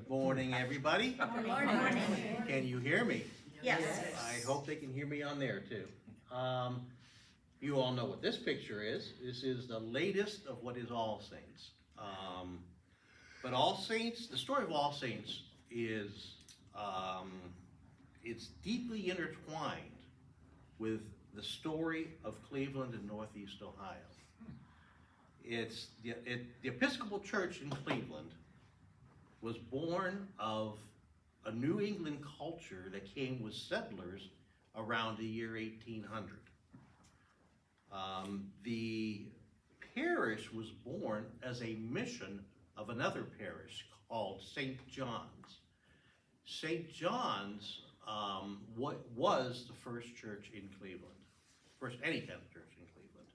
Good morning, everybody. Good morning. Can you hear me? Yes. I hope they can hear me on there too. You all know what this picture is. This is the latest of what is All Saints. But All Saints, the story of All Saints is, it's deeply intertwined with the story of Cleveland and Northeast Ohio. It's the Episcopal Church in Cleveland was born of a New England culture that came with settlers around the year 1800. The parish was born as a mission of another parish called St. John's. St. John's was the first church in Cleveland, first any kind of church in Cleveland.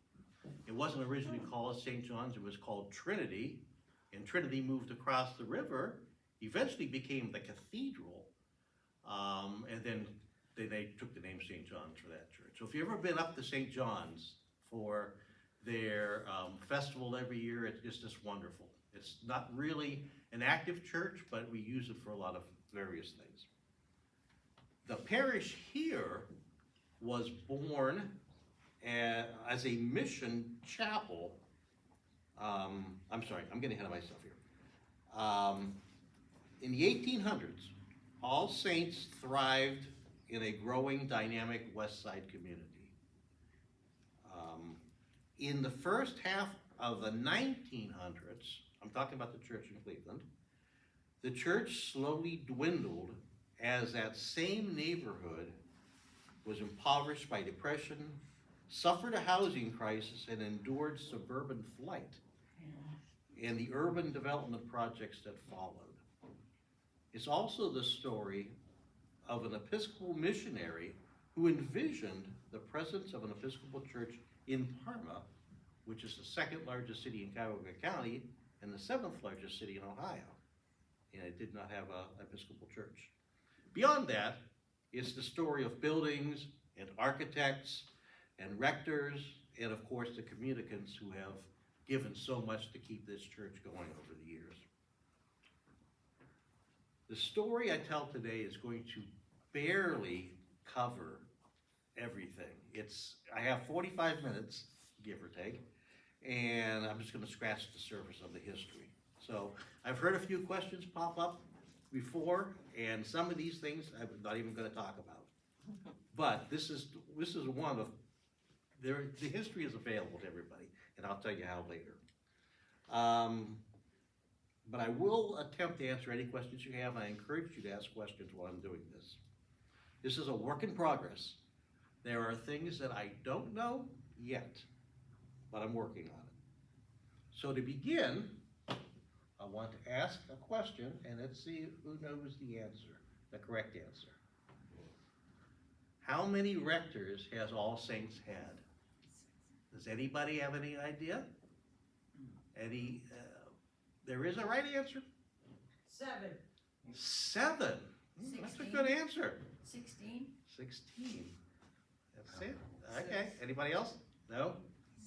It wasn't originally called St. John's, it was called Trinity, and Trinity moved across the river, eventually became the cathedral, and then they took the name St. John's for that church. So if you've ever been up to St. John's for their festival every year, it's just wonderful. It's not really an active church, but we use it for a lot of various things. The parish here was born as a mission chapel. I'm sorry, I'm getting ahead of myself here. In the 1800s, All Saints thrived in a growing, dynamic West Side community. In the first half of the 1900s, I'm talking about the church in Cleveland, the church slowly dwindled as that same neighborhood was impoverished by depression, suffered a housing crisis, and endured suburban flight and the urban development projects that followed. It's also the story of an Episcopal missionary who envisioned the presence of an Episcopal church in Parma, which is the second largest city in Cuyahoga County and the seventh largest city in Ohio. And it did not have an Episcopal church. Beyond that, it's the story of buildings and architects and rectors and of course the communicants who have given so much to keep this church going over the years. The story I tell today is going to barely cover everything. I have 45 minutes, give or take, and I'm just going to scratch the surface of the history. So I've heard a few questions pop up before, and some of these things I'm not even going to talk about. But this is one of the history is available to everybody, and I'll tell you how later. But I will attempt to answer any questions you have. I encourage you to ask questions while I'm doing this. This is a work in progress. There are things that I don't know yet, but I'm working on it. So to begin, I want to ask a question, and let's see who knows the answer, the correct answer. How many rectors has All Saints had? Does anybody have any idea? There is a right answer? 7. 7. That's a good answer. 16. 16. That's it. Okay. Anybody else? No?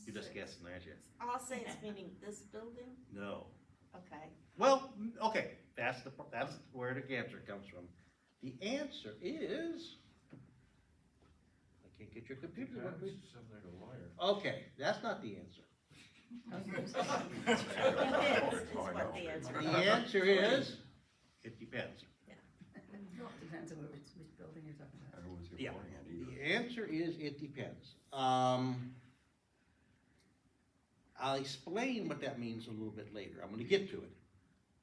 You're just guessing, aren't you? All Saints meaning this building? No. Okay. Well, okay. That's where the answer comes from. The answer is. I can't get your computer to work. Sounds like a liar. Okay, that's not the answer. Is what the answer is. The answer is, it depends. Depends on which building you're talking about. I don't want to say Yeah. beforehand either. The answer is, it depends. I'll explain what that means a little bit later. I'm going to get to it.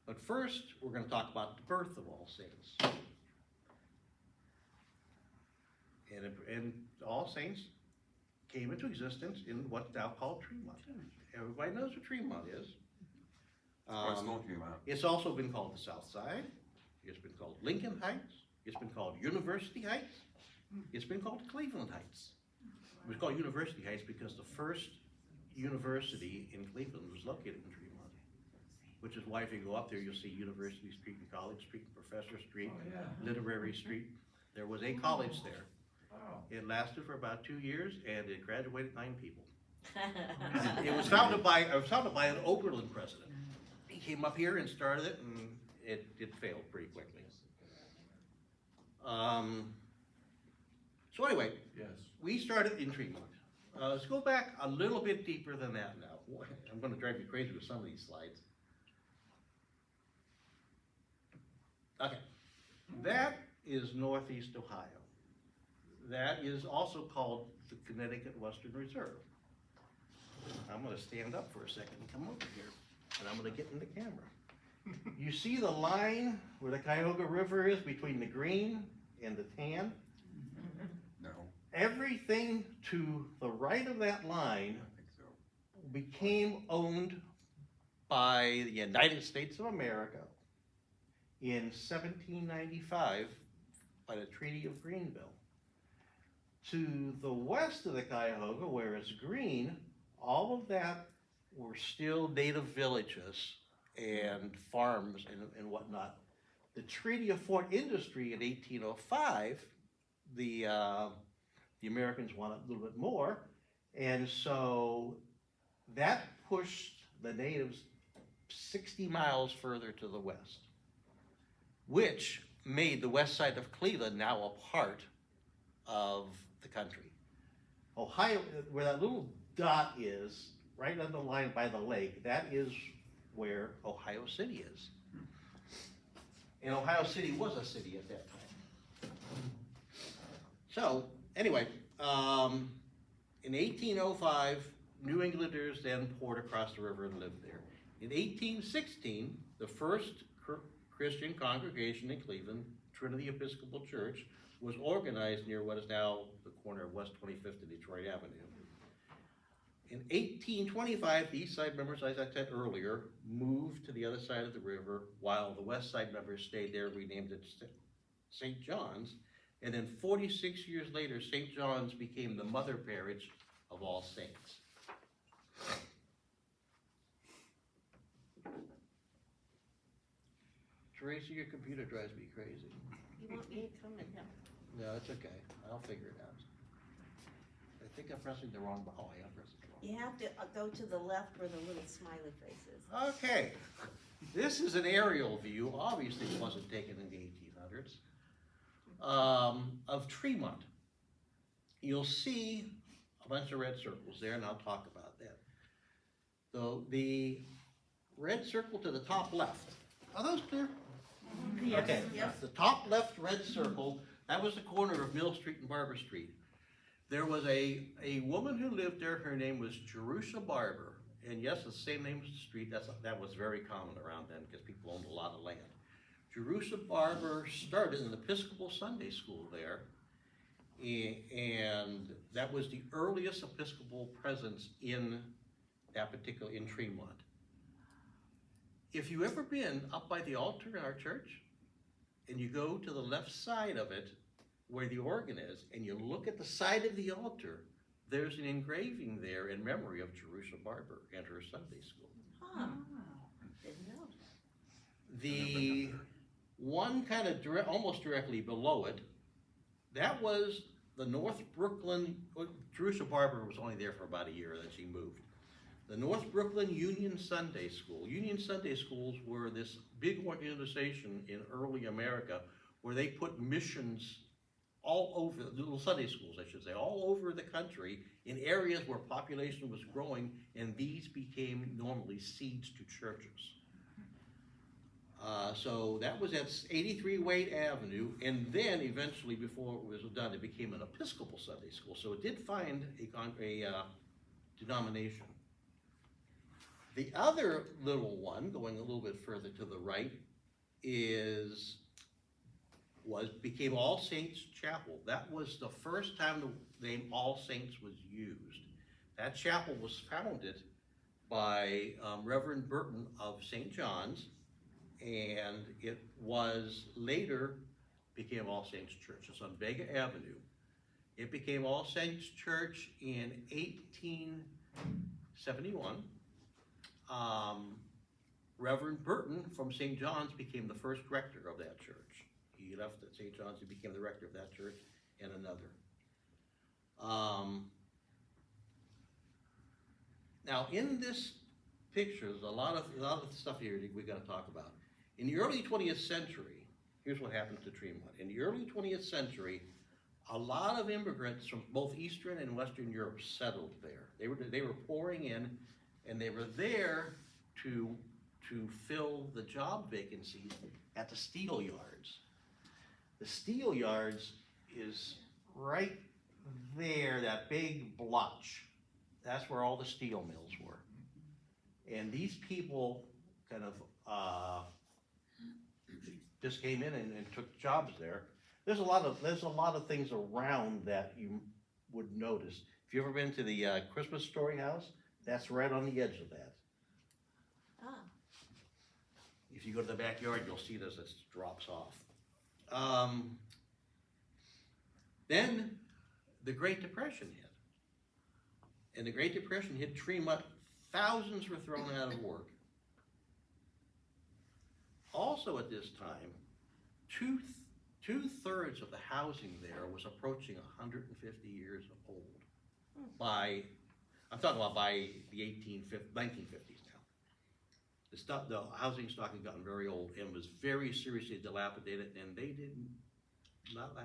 But first, we're going to talk about the birth of All Saints. And All Saints came into existence in what's now called Tremont. Everybody knows what Tremont is. What's going to about? It's also been called the South Side. It's been called Lincoln Heights. It's been called University Heights. It's been called Cleveland Heights. It was called University Heights because the first university in Cleveland was located in Tremont, which is why if you go up there, you'll see University Street and College Street and Professor Street, Literary Street. There was a college there. It lasted for about 2 years, and it graduated 9 people. It was founded by an Oberlin president. He came up here and started it, it failed pretty quickly. So anyway, Yes. we started in Tremont. Let's go back a little bit deeper than that now. I'm gonna drive you crazy with some of these slides. Okay, that is Northeast Ohio. That is also called the Connecticut Western Reserve. I'm gonna stand up for a second and come over here, and I'm gonna get in the camera. You see the line where the Cuyahoga River is between the green and the tan? No, Everything to the right of that I line don't think so. became owned by the United States of America in 1795 by the Treaty of Greenville. To the west of the Cuyahoga, where it's green, all of that were still native villages and farms and whatnot. The Treaty of Fort Industry in 1805, the Americans wanted a little bit more, and so that pushed the natives 60 miles further to the west, which made the west side of Cleveland now a part of the country. Ohio, where that little dot is, right on the line by the lake, that is where Ohio City is. And Ohio City was a city at that time. So, anyway, in 1805, New Englanders then poured across the river and lived there. In 1816, the first Christian congregation in Cleveland, Trinity Episcopal Church, was organized near what is now the corner of West 25th and Detroit Avenue. In 1825, the East Side members, as I said earlier, moved to the other side of the river, while the West Side members stayed there, renamed it St. John's. And then 46 years later, St. John's became the mother parish of All Saints. Tracy, your computer drives me crazy. You want me to come and help? No, it's okay. I'll figure it out. I think I'm pressing the wrong button. Oh, I am pressing the wrong. You have to go to the left where the little smiley face is. Okay, this is an aerial view, obviously it wasn't taken in the 1800s, of Tremont. You'll see a bunch of red circles there, and I'll talk about that. So the red circle to the top left, are those clear? Yes, Okay, yes. the top left red circle, that was the corner of Mill Street and Barber Street. There was a woman who lived there, her name was Jerusha Barber. And yes, the same name as the street, that was very common around then because people owned a lot of land. Jerusha Barber started an Episcopal Sunday school there, and that was the earliest Episcopal presence in that particular, in Tremont. If you ever been up by the altar in our church, and you go to the left side of it, where the organ is, and you look at the side of the altar, there's an engraving there in memory of Jerusha Barber and her Sunday school. Huh, didn't know. The one kind of almost directly below it, that was the North Brooklyn, Jerusha Barber was only there for about a year, then she moved. The North Brooklyn Union Sunday School. Union Sunday Schools were this big organization in early America where they put missions all over, little Sunday schools, I should say, all over the country in areas where population was growing, and these became normally seeds to churches. So that was at 83 Wade Avenue, and then eventually, before it was done, it became an Episcopal Sunday school. So it did find a denomination. The other little one, going a little bit further to the right, became All Saints Chapel. That was the first time the name All Saints was used. That chapel was founded by Reverend Burton of St. John's, and it was later became All Saints Church. It's on Vega Avenue. It became All Saints Church in 1871. Reverend Burton from St. John's became the first rector of that church. He left at St. John's, he became the rector of that church and another. Now in this picture, there's a lot of stuff here we got to talk about. In the early 20th century, here's what happened to Tremont. In the early 20th century, a lot of immigrants from both Eastern and Western Europe settled there. They were pouring in, and they were there to fill the job vacancies at the steel yards. The steel yards is right there, that big blotch. That's where all the steel mills were. And these people kind of just came in and took jobs there. There's a lot of things around that you would notice. If you ever been to the Christmas Story House, that's right on the edge of that. Ah, If you go to the backyard, you'll see this, it drops off. Then the Great Depression hit. And the Great Depression hit Tremont. Thousands were thrown out of work. Also at this time, two-thirds of the housing there was approaching 150 years old. I'm talking about by the 1950s now. The housing stock had gotten very old and was very seriously dilapidated, and the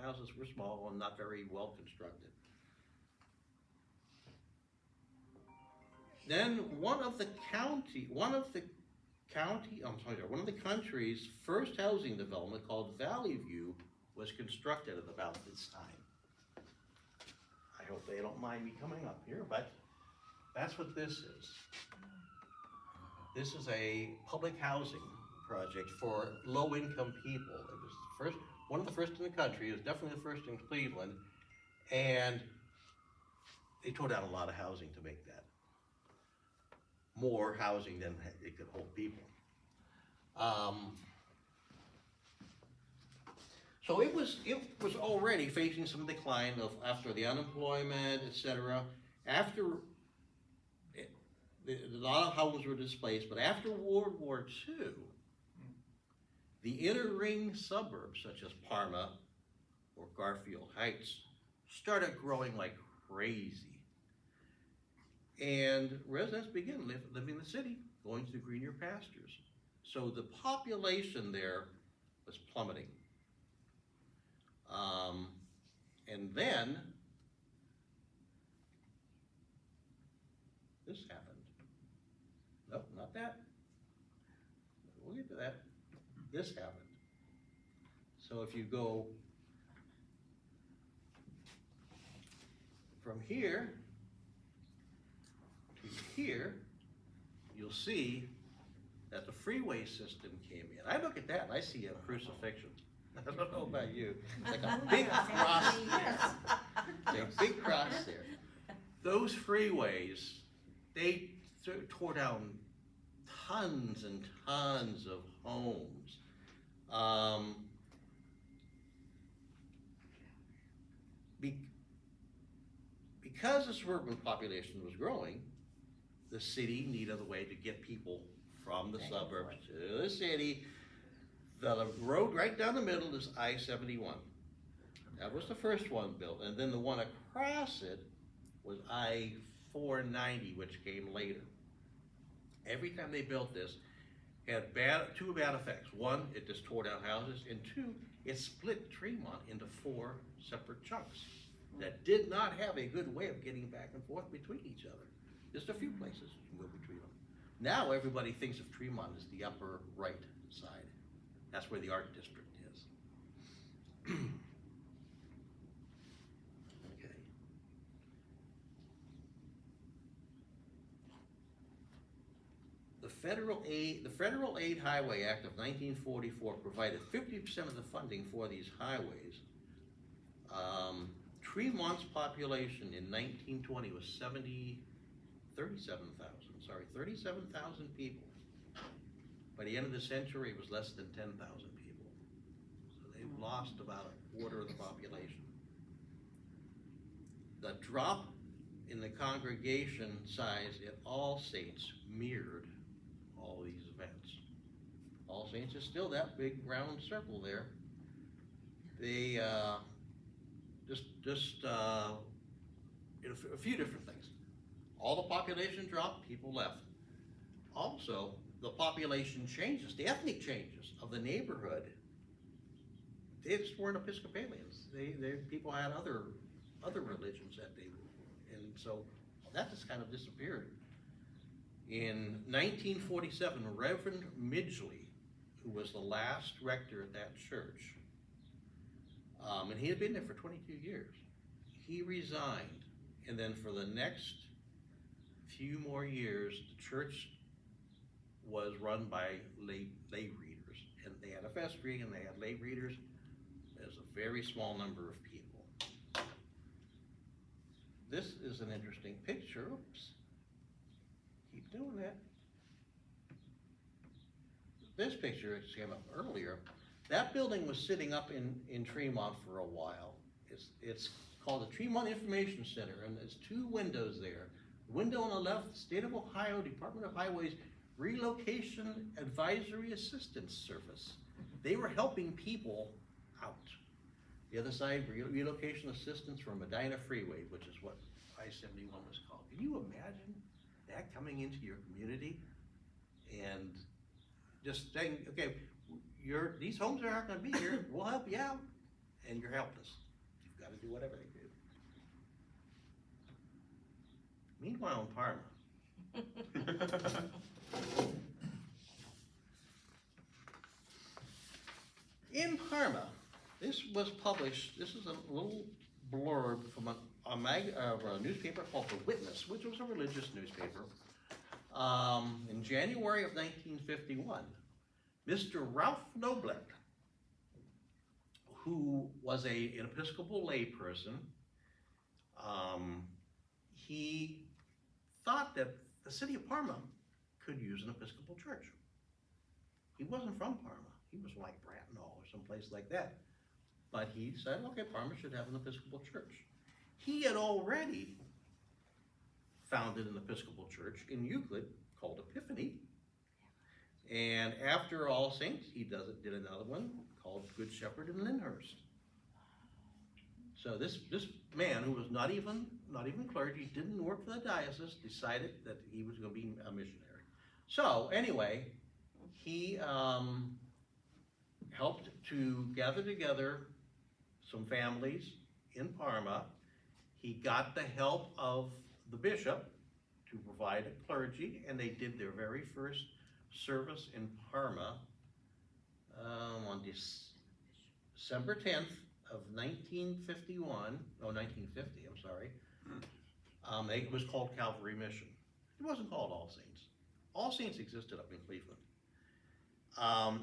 houses were small and not very well constructed. Then one of the country's first housing development, called Valley View, was constructed at about this time. I hope they don't mind me coming up here, but that's what this is. This is a public housing project for low-income people. It was one of the first in the country. It was definitely the first in Cleveland, and they tore down a lot of housing to make that. More housing than it could hold people. So it was already facing some decline after the unemployment, etc. After a lot of houses were displaced, but after World War II, the inner ring suburbs such as Parma or Garfield Heights started growing like crazy. And residents began living in the city, going to greener pastures. So the population there was plummeting. And then this happened. Nope, not that. We'll get to that. This happened. So if you go from here to here, you'll see that the freeway system came in. I look at that and I see a crucifixion. I don't know about you. It's like a big cross there. There's a big cross there. Those freeways, they tore down tons and tons of homes. Because the suburban population was growing, the city needed a way to get people from the suburbs to the city. The road right down the middle is I-71. That was the first one built, and then the one across it was I-490, which came later. Every time they built this, it had two bad effects. One, it just tore down houses, and two, it split Tremont into 4 separate chunks that did not have a good way of getting back and forth between each other. Just a few places you can go between them. Now everybody thinks of Tremont as the upper right side. That's where the art district is. Okay. The Federal Aid Highway Act of 1944 provided 50% of the funding for these highways. Tremont's population in 1920 was 37,000 people. By the end of the century, it was less than 10,000 people. So they've lost about a quarter of the population. The drop in the congregation size at All Saints mirrored all these events. All Saints is still that big round circle there. They a few different things. All the population dropped, people left. Also, the population changes, the ethnic changes of the neighborhood, they just weren't Episcopalians. People had other religions that they, and so that just kind of disappeared. In 1947, Reverend Midgley, who was the last rector at that church, and he had been there for 22 years, he resigned, and then for the next few more years, the church was run by lay readers, and they had a vestry and they had lay readers. There's a very small number of people. This is an interesting picture. Oops. Keep doing that. This picture came up earlier. That building was sitting up in Tremont for a while. It's called the Tremont Information Center, and there's two windows there. The window on the left, State of Ohio Department of Highways Relocation Advisory Assistance Service. They were helping people out. The other side, relocation assistance for Medina Freeway, which is what I-71 was called. Can you imagine that coming into your community and just saying, okay, these homes are not going to be here, we'll help you out, and you're helpless. You've got to do whatever they do. Meanwhile, in Parma, in Parma, this was published, this is a little blurb from a newspaper called The Witness, which was a religious newspaper, in January of 1951. Mr. Ralph Noblet, who was an Episcopal layperson, he thought that the city of Parma could use an Episcopal church. He wasn't from Parma. He was like Bracknell or someplace like that. But he said, okay, Parma should have an Episcopal church. He had already founded an Episcopal church in Euclid called Epiphany. And after All Saints, he did another one called Good Shepherd in Lyndhurst. So this man, who was not even clergy, didn't work for the diocese, decided that he was going to be a missionary. So anyway, he helped to gather together some families in Parma. He got the help of the bishop to provide a clergy, and they did their very first service in Parma on December 10th of 1950, I'm sorry. It was called Calvary Mission. It wasn't called All Saints. All Saints existed up in Cleveland.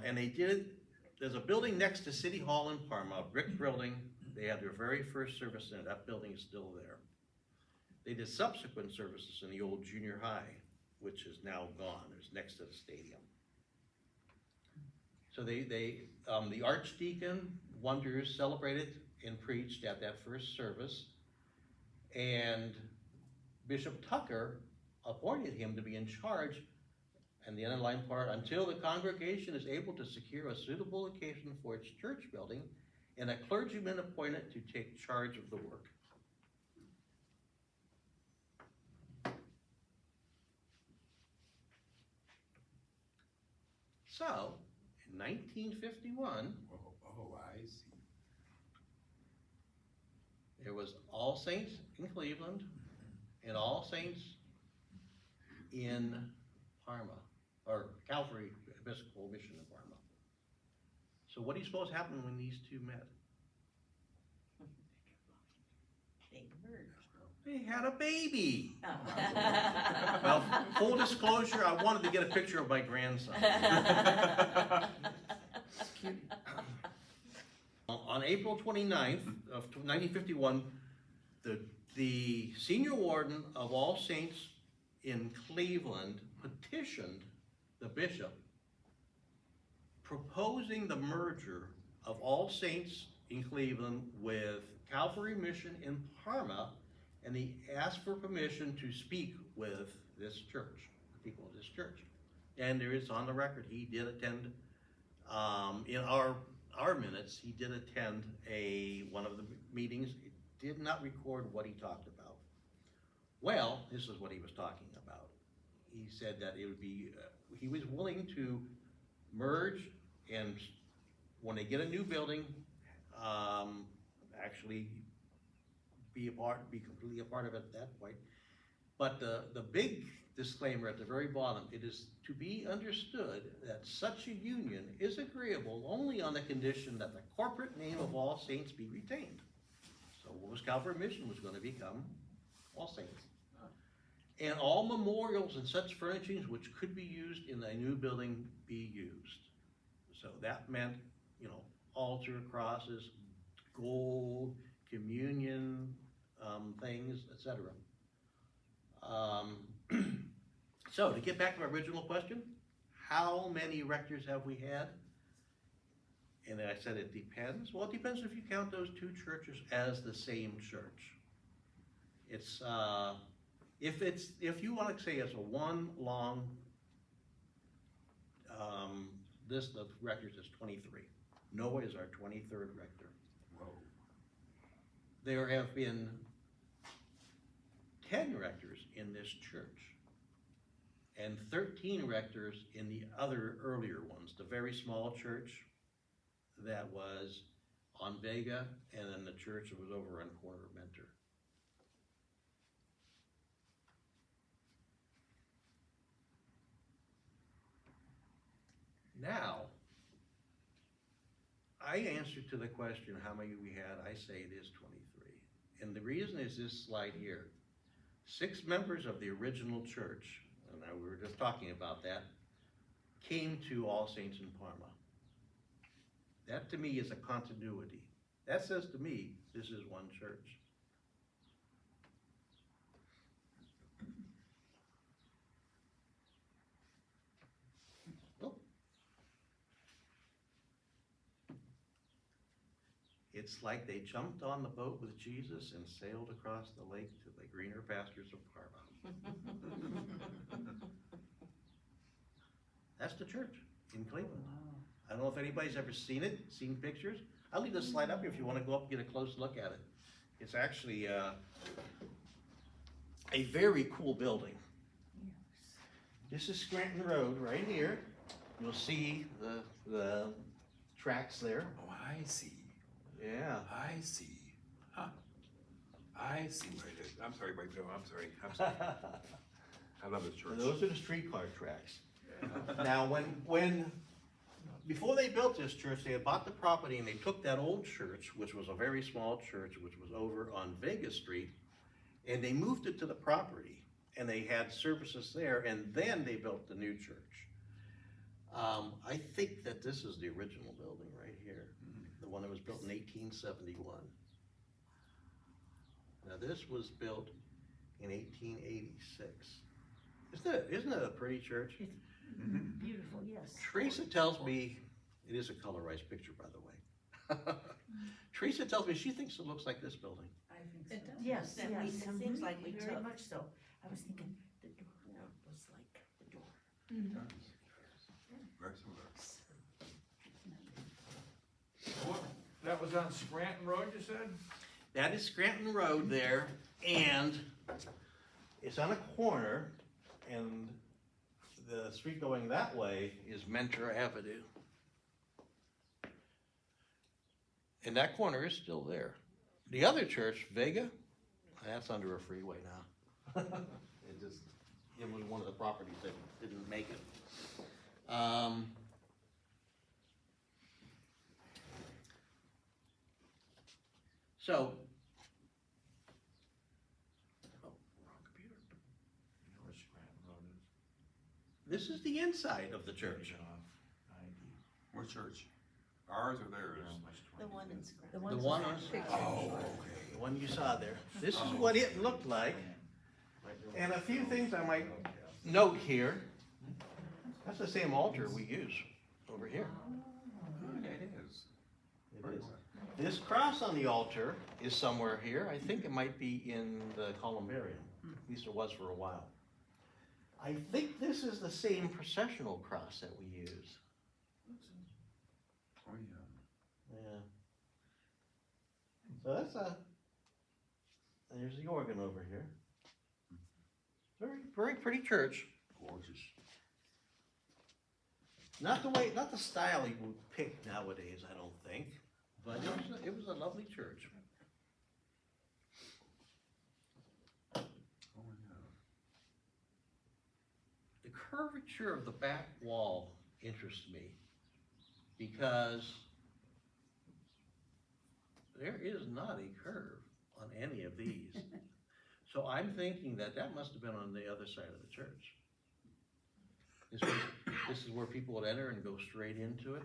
And they did, there's a building next to City Hall in Parma, a brick building. They had their very first service in it. That building is still there. They did subsequent services in the old junior high, which is now gone. It's next to the stadium. So the Archdeacon Wonders celebrated and preached at that first service, and Bishop Tucker appointed him to be in charge, and the underlying part, until the congregation is able to secure a suitable location for its church building and a clergyman appointed to take charge of the work. So, in 1951, I see. there was All Saints in Cleveland and All Saints in Parma, or Calvary Episcopal Mission in Parma. So what do you suppose happened when these two met? They merged. They had a baby. Oh. Well, full disclosure, I wanted to get a picture of my grandson. On April 29th of 1951, the senior warden of All Saints in Cleveland petitioned the bishop proposing the merger of All Saints in Cleveland with Calvary Mission in Parma, and he asked for permission to speak with this church, the people of this church. And there is on the record, he did attend, in our minutes, he did attend one of the meetings. It did not record what he talked about. Well, this is what he was talking about. he said that it would be, he was willing to merge and when they get a new building, actually be completely a part of it at that point. But the big disclaimer at the very bottom, it is to be understood that such a union is agreeable only on the condition that the corporate name of All Saints be retained. So what was Calvary Mission was gonna become All Saints. And all memorials and such furnishings which could be used in a new building be used. So that meant, you know, altar, crosses, gold, communion, things, etc. So to get back to our original question, how many rectors have we had? And I said it depends. Well, it depends if you count those two churches as the same church. It's if you want to say it's a one long list of rectors, is 23. Noah is our 23rd rector. Whoa. There have been 10 rectors in this church and 13 rectors in the other earlier ones, the very small church that was on Vega and then the church that was over on corner of Mentor. Now, I answer to the question how many we had, I say it is 23. And the reason is this slide here. 6 members of the original church, and we were just talking about that, came to All Saints in Parma. That to me is a continuity. That says to me, this is one church. Oh. It's like they jumped on the boat with Jesus and sailed across the lake to the greener pastures of Parma. That's the church in Cleveland. I don't know if anybody's ever seen it, seen pictures. I'll leave this slide up if you want to go up and get a close look at it. It's actually a very cool building. This is Scranton Road right here. You'll see the tracks there. Oh, I see. Yeah. I see. Huh. I see what it is. I'm sorry, Mike. No, I'm sorry. I'm sorry. I love this church. And those are the streetcar tracks. Now, before they built this church, they had bought the property and they took that old church, which was a very small church, which was over on Vegas Street, and they moved it to the property, and they had services there, and then they built the new church. I think that this is the original building right here, the one that was built in 1871. Now, this was built in 1886. Isn't it a pretty church? Beautiful, yes. Teresa tells me, it is a colorized picture, by the way. Teresa tells me she thinks it looks like this building. I think so. Yes, That we- yes, it seems like we very took. much so. I was thinking the door was like the door. Very similar. What, that was on Scranton Road, you said? That is Scranton Road there, and it's on a corner, and the street going that way is Mentor Avenue. And that corner is still there. The other church, Vega, that's under a freeway now. It was one of the properties that didn't make it. So, wrong computer. You know where Scranton Road is? This is the inside of the church. What church? Ours or theirs? The one in Scranton. The one on, Oh, okay. the one you saw there. This is what it looked like. And a few things I might note here. That's the same altar we use over here. Oh, it is. It is. This cross on the altar is somewhere here. I think it might be in the columbarium. At least it was for a while. I think this is the same processional cross that we use. Oh, yeah. Yeah. So there's the organ over here. Very, very pretty church. Cool. gorgeous. Not the style you would pick nowadays, I don't think, but it was a lovely church. Oh, yeah. The curvature of the back wall interests me because there is not a curve on any of these. So I'm thinking that must have been on the other side of the church. This is where people would enter and go straight into it.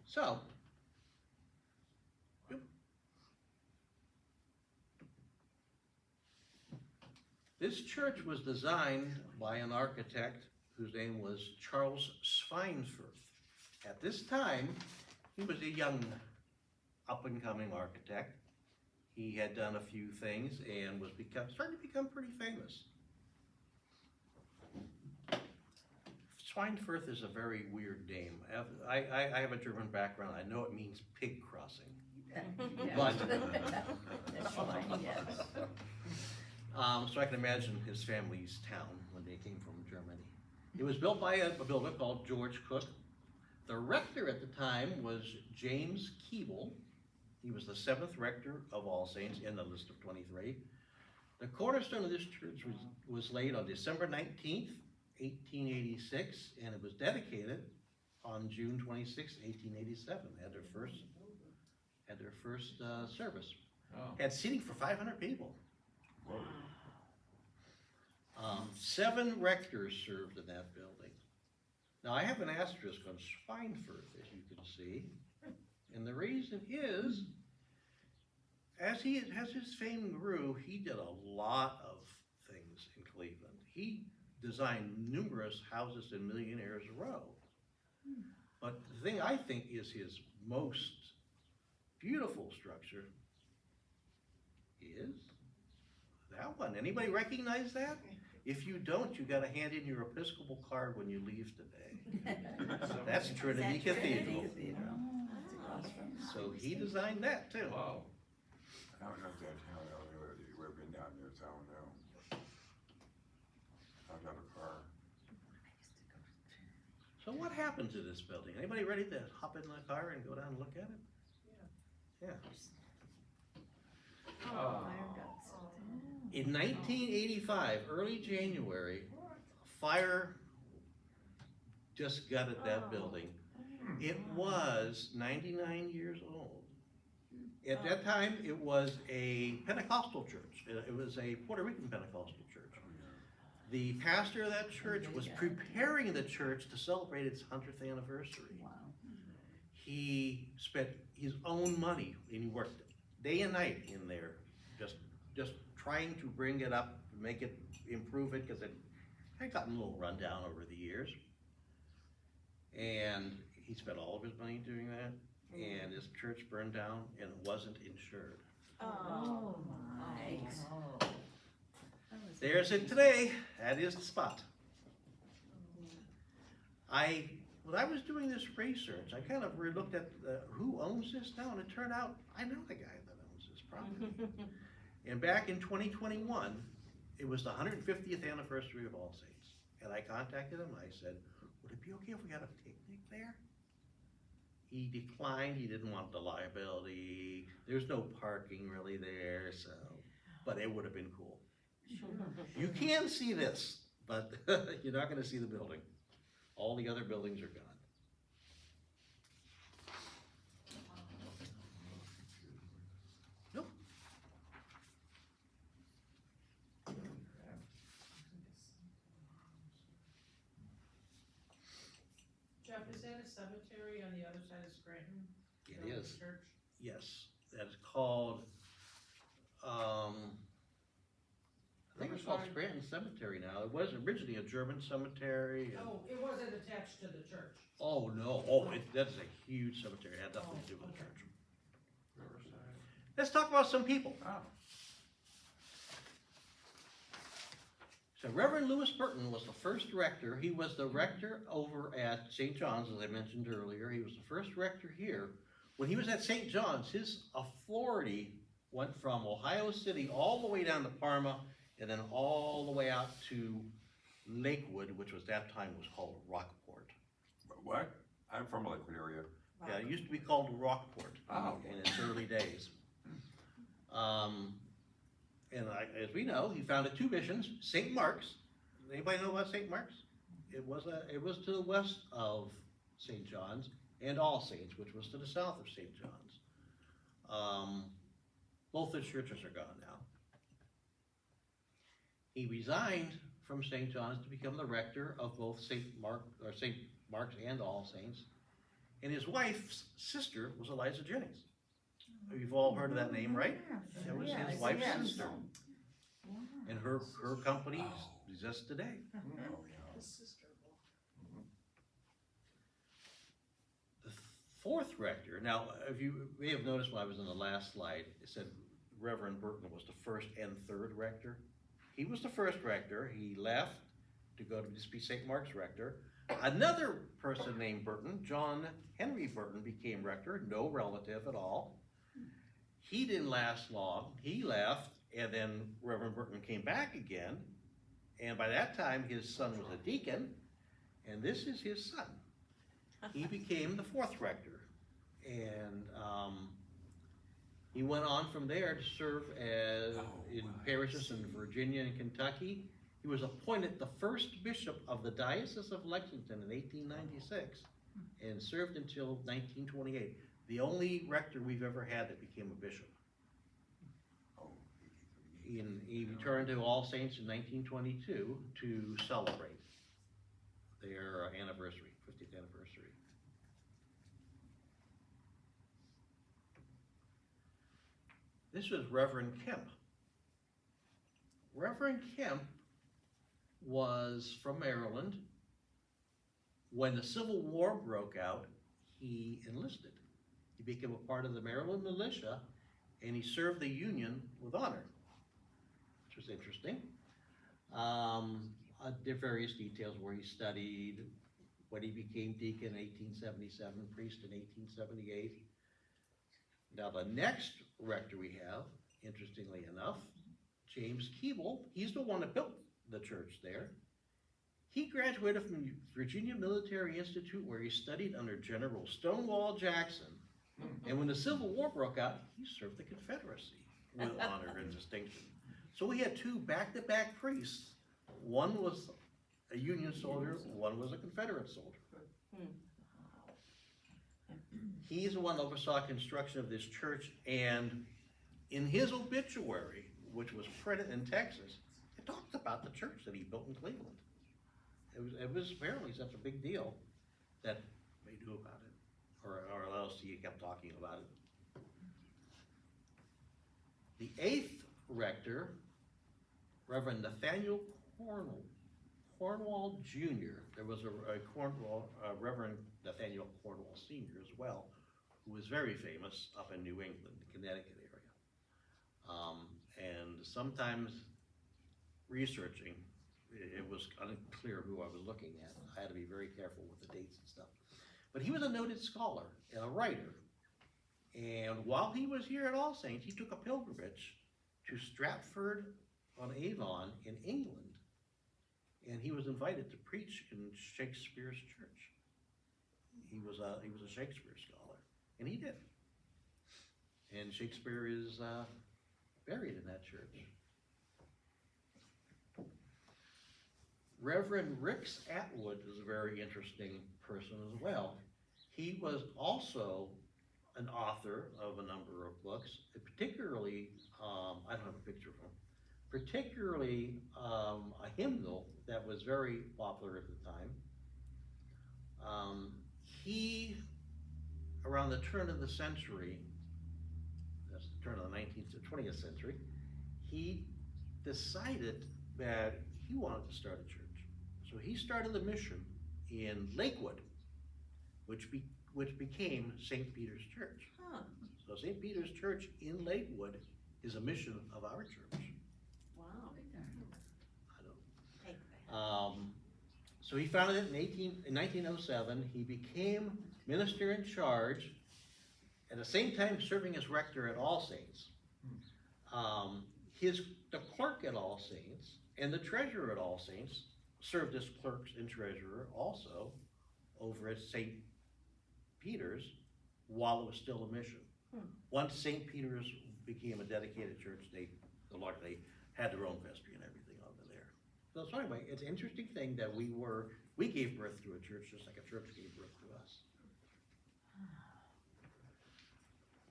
So, yep. This church was designed by an architect whose name was Charles Schweinfurth. At this time, he was a young, up-and-coming architect. He had done a few things and was starting to become pretty famous. Schweinfurth is a very weird name. I have a German background. I know it means pig crossing. But- That's fine, yes. So I can imagine his family's town when they came from Germany. It was built by a builder called George Cook. The rector at the time was James Keeble. He was the 7th rector of All Saints in the list of 23. The cornerstone of this church was laid on December 19th, 1886, and it was dedicated on June 26th, 1887. Had their first service. Oh. Had seating for 500 people. Whoa. 7 rectors served in that building. Now I have an asterisk on Schweinfurth, as you can see, and the reason is, as his fame grew, he did a lot of things in Cleveland. He designed numerous houses in Millionaires Row. But the thing I think is his most beautiful structure is that one. Anybody recognize that? If you don't, you gotta hand in your Episcopal card when you leave today. That's Trinity Cathedral. Cathedral. It's across from- So he designed that too. Wow. I don't know if that town, I don't know whether you've ever been down there, so I don't know. I've got a car. So what happened to this building? Anybody ready to hop in the car and go down and look at it? Yeah. Oh. Fire got set down. In 1985, early January, a fire just gutted that building. It was 99 years old. At that time, it was a Pentecostal church. It was a Puerto Rican Pentecostal church. The pastor of that church was preparing the church to celebrate its 100th anniversary. Wow. He spent his own money and he worked day and night in there, just trying to bring it up, make it, improve it, because it had gotten a little run down over the years. And he spent all of his money doing that, and his church burned down and it wasn't insured. Oh, my. There's it today. That is the spot. When I was doing this research, I kind of looked at who owns this now, and it turned out I know the guy that owns this property. And back in 2021, it was the 150th anniversary of All Saints. And I contacted him, I said, would it be okay if we had a picnic there? He declined, he didn't want the liability, there's no parking really there, so, but it would have been cool. You can see this, but you're not gonna see the building. All the other buildings are gone. Nope. Jeff, is that a cemetery on the other side of Scranton? It The is. Church? Yes, that is called, I think it's called Scranton Cemetery now. It was originally a German cemetery. and- Oh, it wasn't attached to the church. Oh, no, that's a huge cemetery, it had nothing to do with the okay. church. Riverside. Let's talk about some people. Oh. So Reverend Lewis Burton was the first rector. He was the rector over at St. John's, as I mentioned earlier. He was the first rector here when he was at St. John's, his authority went from Ohio City all the way down to Parma, and then all the way out to Lakewood, which was that time was called Rockport. What? I'm from a Lakewood area. Yeah, it used to be called Rockport Oh. in its early days. As we know, he founded two missions, St. Mark's. Anybody know about St. Mark's? It was to the west of St. John's, and All Saints, which was to the south of St. John's. Both the churches are gone now. He resigned from St. John's to become the rector of both St. Mark's and All Saints. And his wife's sister was Eliza Jennings. You've all heard of that name, right? That was his wife's sister. And her company exists today. Oh, yeah. His sister-in-law. The fourth rector, now, if you may have noticed when I was in the last slide, it said Reverend Burton was the first and third rector. He was the first rector. He left to go to just be St. Mark's rector. Another person named Burton, John Henry Burton, became rector, no relative at all. He didn't last long. He left, and then Reverend Burton came back again, and by that time his son was a deacon, and this is his son. He became the fourth rector, and he went on from there to serve in parishes in Virginia and Kentucky. He was appointed the first bishop of the Diocese of Lexington in 1896 and served until 1928. The only rector we've ever had that became a bishop. Oh, He returned to All Saints in 1922 to celebrate their anniversary, 50th anniversary. This was Reverend Kemp. Reverend Kemp was from Maryland. When the Civil War broke out, he enlisted. He became a part of the Maryland militia, and he served the Union with honor, which was interesting. There are various details where he studied, when he became deacon in 1877, priest in 1878. Now the next rector we have, interestingly enough, James Keeble, he's the one that built the church there. He graduated from Virginia Military Institute where he studied under General Stonewall Jackson. And when the Civil War broke out, he served the Confederacy with honor and distinction. So we had two back-to-back priests. One was a Union soldier, one was a Confederate soldier. He's the one that oversaw construction of this church, and in his obituary, which was printed in Texas, it talked about the church that he built in Cleveland. It was apparently such a big deal that they knew about it, or else he kept talking about it. The eighth rector, Reverend Nathaniel Cornwall Jr. There was a Reverend Nathaniel Cornwall Sr. as well, who was very famous up in New England, the Connecticut area. And sometimes researching, it was unclear who I was looking at. I had to be very careful with the dates and stuff. But he was a noted scholar and a writer. And while he was here at All Saints, he took a pilgrimage to Stratford-on-Avon in England. And he was invited to preach in Shakespeare's church. He was a Shakespeare scholar, and he did. And Shakespeare is buried in that church. Reverend Rix Atwood is a very interesting person as well. He was also an author of a number of books, particularly, I don't have a picture of him, particularly a hymnal that was very popular at the time. He, around the turn of the century, that's the turn of the 19th to 20th century, he decided that he wanted to start a church. So he started a mission in Lakewood, which became St. Peter's Church. Huh. So St. Peter's Church in Lakewood is a mission of our church. Wow. I don't. Take that. So he founded it in 1907. He became minister in charge at the same time serving as rector at All Saints. The clerk at All Saints and the treasurer at All Saints served as clerks and treasurer also over at St. Peter's while it was still a mission. Once St. Peter's became a dedicated church, they had their own vestry and everything over there. So anyway, it's an interesting thing that we gave birth to a church just like a church gave birth to us.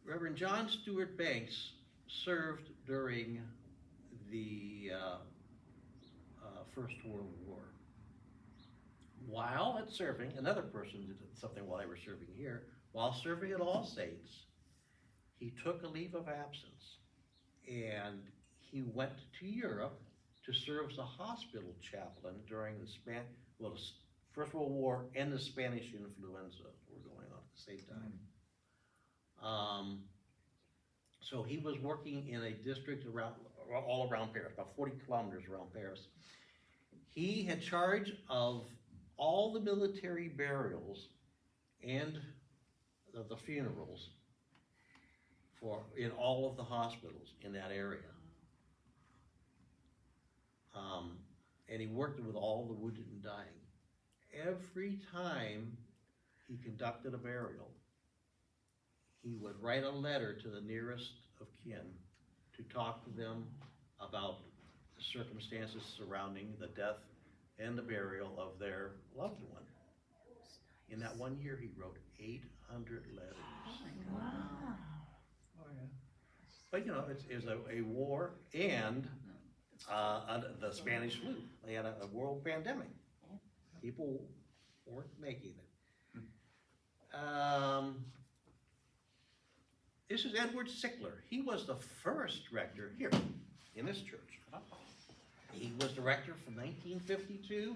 Reverend John Stewart Banks served during the First World War. While at serving, another person did something while they were serving here. While serving at All Saints, he took a leave of absence and he went to Europe to serve as a hospital chaplain during the First World War and the Spanish influenza were going on at the same time. So he was working in a district all around Paris, about 40 kilometers around Paris. He had charge of all the military burials and the funerals in all of the hospitals in that area. And he worked with all the wounded and dying. Every time he conducted a burial, he would write a letter to the nearest of kin to talk to them about the circumstances surrounding the death and the burial of their loved one. In that one year, he wrote 800 letters. Oh my God. Oh, yeah. But you know, it's a war and the Spanish flu. They had a world pandemic. People weren't making it. This is Edward Sickler. He was the first rector here in this church. He was the rector from 1952 to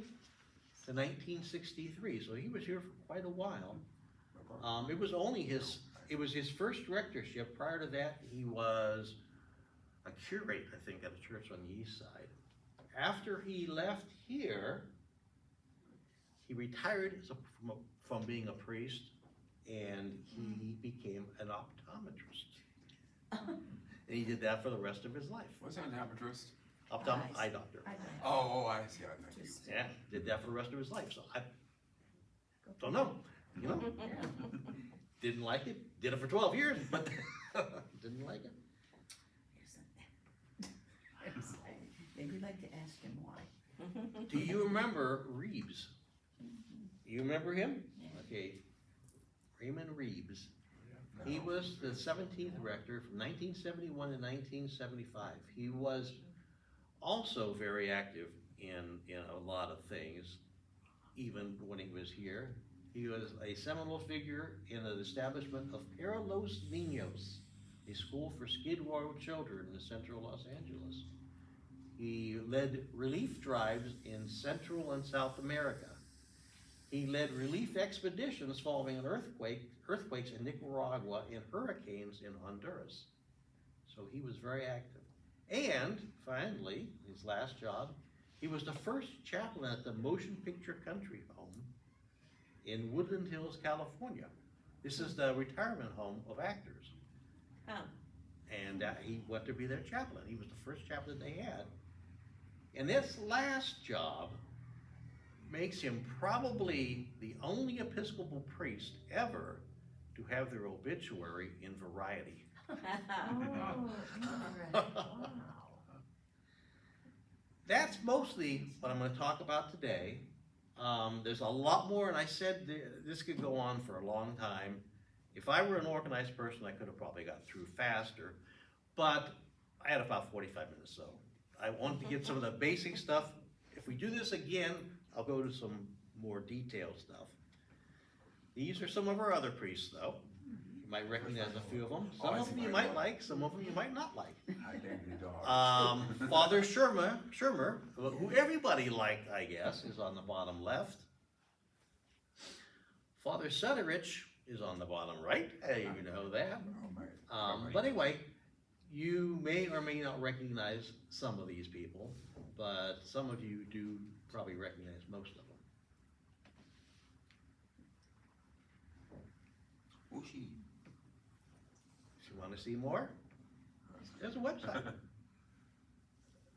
1963, so he was here for quite a while. It was his first rectorship. Prior to that, he was a curate, I think, at a church on the east side. After he left here, he retired from being a priest, and he became an optometrist. And he did that for the rest of his life. What's an optometrist? Eye doctor. Oh, I see, thank you. Yeah, did that for the rest of his life. So I don't know, you know. Didn't like it. Did it for 12 years, but didn't like it. Maybe you'd like to ask him why. Do you remember Reeves? You remember him? Okay, Raymond Reeves. He was the 17th rector from 1971 to 1975. He was also very active in a lot of things, even when he was here. He was a seminal figure in the establishment of Para Los Niños, a school for Skid Row children in central Los Angeles. He led relief drives in Central and South America. He led relief expeditions following earthquakes in Nicaragua and hurricanes in Honduras. So he was very active. And finally, his last job, he was the first chaplain at the Motion Picture Country Home in Woodland Hills, California. This is the retirement home of actors. Oh. And he went to be their chaplain. He was the first chaplain they had. And this last job makes him probably the only Episcopal priest ever to have their obituary in Variety. That's mostly what I'm going to talk about today. There's a lot more, and I said this could go on for a long time. If I were an organized person, I could have probably got through faster, but I had about 45 minutes, so I wanted to get some of the basic stuff. If we do this again, I'll go to some more detailed stuff. These are some of our other priests, though. You might recognize a few of them. Some of them you might like, some of them you might not like. Father Shermer, who everybody liked, I guess, is on the bottom left. Father Sutterich is on the bottom right. Hey, you know that. But anyway, you may or may not recognize some of these people, but some of you do probably recognize most of them. you wanna see more? There's a website.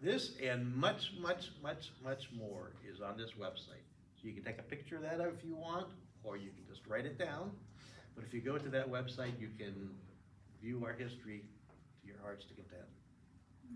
This and much more is on this website. So you can take a picture of that if you want, or you can just write it down. But if you go to that website, you can view our history to your heart's content.